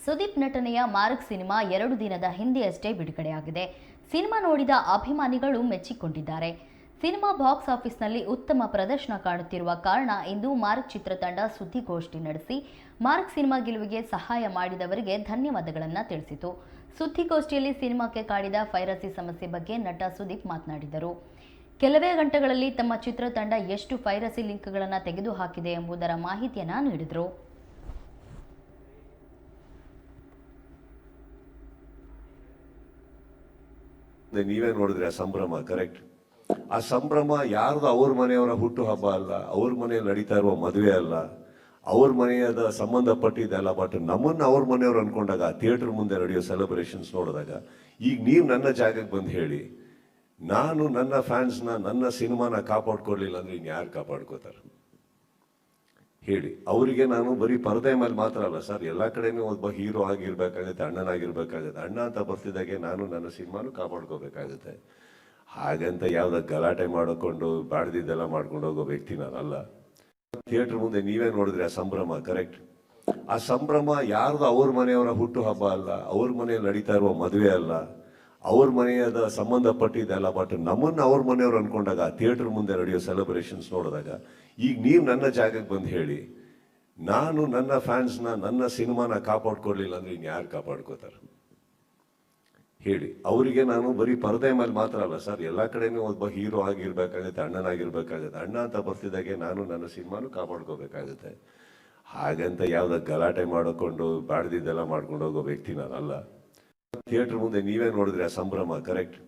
ಸುದೀಪ್ ನಟನೆಯ mark cinema 2 ದಿನದ ಹಿಂದೆಯಷ್ಟೇ ಬಿಡುಗಡೆಯಾಗಿದೆ. ಸಿನಿಮಾ ನೋಡಿದ ಅಭಿಮಾನಿಗಳು ಮೆಚ್ಚಿಕೊಂಡಿದ್ದಾರೆ. ಸಿನಿಮಾ ಬಾಕ್ಸ್ ಆಫೀಸ್ನಲ್ಲಿ ಉತ್ತಮ ಪ್ರದರ್ಶನ ಕಾಣುತ್ತಿರುವ ಕಾರಣ ಇಂದು ಮಾರ್ಕ್ ಚಿತ್ರತಂಡ ಸುದ್ದಿಗೋಷ್ಠಿ ನಡೆಸಿ ಮಾರ್ಕ್ ಸಿನಿಮಾ ಗೆಲುವಿಗೆ ಸಹಾಯ ಮಾಡಿದವರಿಗೆ ಧನ್ಯವಾದಗಳನ್ನು ತಿಳಿಸಿತು. ಸುದ್ದಿಗೋಷ್ಠಿಯಲ್ಲಿ ಸಿನಿಮಾಕ್ಕೆ ಕಾಡಿದ ಪೈರಸಿ ಸಮಸ್ಯೆ ಬಗ್ಗೆ ನಟ ಸುದೀಪ್ ಮಾತನಾಡಿದರು. ಕೆಲವೇ ಗಂಟೆಗಳಲ್ಲಿ ತಮ್ಮ ಚಿತ್ರತಂಡ ಎಷ್ಟು ಪೈರಸಿ ಲಿಂಕ್ಗಳನ್ನು ತೆಗೆದುಹಾಕಿದೆ ಎಂಬುದರ ಮಾಹಿತಿಯನ್ನು ನೀಡಿದರು. ನೀವೇ ನೋಡಿದ್ರೆ ಆ ಸಂಭ್ರಮ ಕರೆಕ್ಟ್. ಆ ಸಂಭ್ರಮ ಯಾರ್ದು ಅವ್ರ ಮನೆಯವರ ಹುಟ್ಟು ಹಬ್ಬ ಅಲ್ಲ, ಅವ್ರ ಮನೆಯಲ್ಲಿ ನಡೀತಾ ಇರುವ ಮದುವೆ ಅಲ್ಲ, ಅವ್ರ ಮನೆಯದ ಸಂಬಂಧಪಟ್ಟಿದ್ದಲ್ಲ. ಬಟ್ ನಮ್ಮನ್ನ ಅವ್ರ ಮನೆಯವ್ರು ಅನ್ಕೊಂಡಾಗ ಥಿಯೇಟರ್ ಮುಂದೆ ನಡೆಯೋ ಸೆಲೆಬ್ರೇಷನ್ಸ್ ನೋಡಿದಾಗ ಈಗ ನೀವು ನನ್ನ ಜಾಗಕ್ಕೆ ಬಂದು ಹೇಳಿ, ನಾನು ನನ್ನ ಫ್ಯಾನ್ಸ್ನ ನನ್ನ ಸಿನಿಮಾನ ಕಾಪಾಡ್ಕೊಡ್ಲಿಲ್ಲ ಅಂದ್ರೆ ಇನ್ಯಾರು ಕಾಪಾಡ್ಕೋತಾರೆ ಹೇಳಿ. ಅವರಿಗೆ ನಾನು ಬರೀ ಪರದೆ ಮೇಲೆ ಮಾತ್ರ ಅಲ್ಲ ಸರ್, ಎಲ್ಲ ಕಡೆನೂ ಒಬ್ಬ ಹೀರೋ ಆಗಿರ್ಬೇಕಾಗುತ್ತೆ, ಅಣ್ಣನಾಗಿರ್ಬೇಕಾಗುತ್ತೆ. ಅಣ್ಣ ಅಂತ ಬರ್ತಿದ್ದಾಗೆ ನಾನು ನನ್ನ ಸಿನಿಮಾನು ಕಾಪಾಡ್ಕೋಬೇಕಾಗುತ್ತೆ. ಹಾಗಂತ ಯಾವ್ದ ಗಲಾಟೆ ಮಾಡಿಕೊಂಡು ಬಾಡ್ದಿದ್ದೆಲ್ಲ ಮಾಡ್ಕೊಂಡು ಹೋಗೋ ವ್ಯಕ್ತಿ ನಾನಲ್ಲ. ಥಿಯೇಟರ್ ಮುಂದೆ ನೀವೇ ನೋಡಿದ್ರೆ ಆ ಸಂಭ್ರಮ ಕರೆಕ್ಟ್. ಆ ಸಂಭ್ರಮ ಯಾರ್ದು ಅವ್ರ ಮನೆಯವರ ಹುಟ್ಟು ಹಬ್ಬ ಅಲ್ಲ, ಅವ್ರ ಮನೆಯಲ್ಲಿ ನಡೀತಾ ಇರುವ ಮದುವೆ ಅಲ್ಲ, ಅವ್ರ ಮನೆಯದ ಸಂಬಂಧಪಟ್ಟಿದ್ದಲ್ಲ. ಬಟ್ ನಮ್ಮನ್ನ ಅವ್ರ ಮನೆಯವ್ರು ಅನ್ಕೊಂಡಾಗ ಥಿಯೇಟರ್ ಮುಂದೆ ನಡೆಯೋ ಸೆಲೆಬ್ರೇಷನ್ಸ್ ನೋಡಿದಾಗ ಈಗ ನೀವು ನನ್ನ ಜಾಗಕ್ಕೆ ಬಂದು ಹೇಳಿ, ನಾನು ನನ್ನ ಫ್ಯಾನ್ಸ್ನ ನನ್ನ ಸಿನಿಮಾನ ಕಾಪಾಡ್ಕೊಡ್ಲಿಲ್ಲ ಅಂದ್ರೆ ಇನ್ಯಾರು ಕಾಪಾಡ್ಕೋತಾರೆ ಹೇಳಿ. ಅವರಿಗೆ ನಾನು ಬರೀ ಪರದೆ ಮೇಲೆ ಮಾತ್ರ ಅಲ್ಲ ಸರ್, ಎಲ್ಲ ಕಡೆನೂ ಒಬ್ಬ ಹೀರೋ ಆಗಿರ್ಬೇಕಾಗುತ್ತೆ, ಅಣ್ಣನಾಗಿರ್ಬೇಕಾಗುತ್ತೆ. ಅಣ್ಣ ಅಂತ ಬರ್ತಿದ್ದಾಗೆ ನಾನು ನನ್ನ ಸಿನಿಮಾನು ಕಾಪಾಡ್ಕೋಬೇಕಾಗುತ್ತೆ. ಹಾಗಂತ ಯಾವ್ದ ಗಲಾಟೆ ಮಾಡಿಕೊಂಡು ಬಾಡ್ದಿದ್ದೆಲ್ಲ ಮಾಡ್ಕೊಂಡು ಹೋಗೋ ವ್ಯಕ್ತಿ ನಾನಲ್ಲ. ಥಿಯೇಟರ್ ಮುಂದೆ ನೀವೇ ನೋಡಿದ್ರೆ ಆ ಸಂಭ್ರಮ ಕರೆಕ್ಟ್.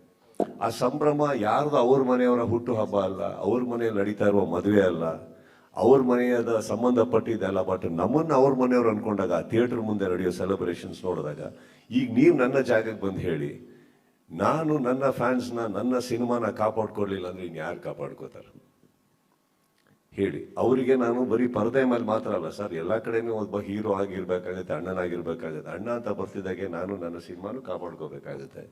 ಆ ಸಂಭ್ರಮ ಯಾರ್ದು ಅವ್ರ ಮನೆಯವರ ಹುಟ್ಟು ಹಬ್ಬ ಅಲ್ಲ, ಅವ್ರ ಮನೆಯಲ್ಲಿ ನಡೀತಾ ಇರುವ ಮದುವೆ ಅಲ್ಲ, ಅವ್ರ ಮನೆಯದ ಸಂಬಂಧಪಟ್ಟಿದ್ದಲ್ಲ. ಬಟ್ ನಮ್ಮನ್ನ ಅವ್ರ ಮನೆಯವ್ರು ಅನ್ಕೊಂಡಾಗ ಥಿಯೇಟರ್ ಮುಂದೆ ನಡೆಯೋ ಸೆಲೆಬ್ರೇಷನ್ಸ್ ನೋಡಿದಾಗ ಈಗ ನೀವು ನನ್ನ ಜಾಗಕ್ಕೆ ಬಂದು ಹೇಳಿ, ನಾನು ನನ್ನ ಫ್ಯಾನ್ಸ್ನ ನನ್ನ ಸಿನಿಮಾನ ಕಾಪಾಡ್ಕೊಡ್ಲಿಲ್ಲ ಅಂದ್ರೆ ಇನ್ಯಾರು ಕಾಪಾಡ್ಕೋತಾರೆ ಹೇಳಿ. ಅವರಿಗೆ ನಾನು ಬರೀ ಪರದೆ ಮೇಲೆ ಮಾತ್ರ ಅಲ್ಲ ಸರ್, ಎಲ್ಲ ಕಡೆನೂ ಒಬ್ಬ ಹೀರೋ ಆಗಿರ್ಬೇಕಾಗುತ್ತೆ, ಅಣ್ಣನಾಗಿರ್ಬೇಕಾಗುತ್ತೆ. ಅಣ್ಣ ಅಂತ ಬರ್ತಿದ್ದಾಗೆ ನಾನು ನನ್ನ ಸಿನಿಮಾನು ಕಾಪಾಡ್ಕೋಬೇಕಾಗುತ್ತೆ.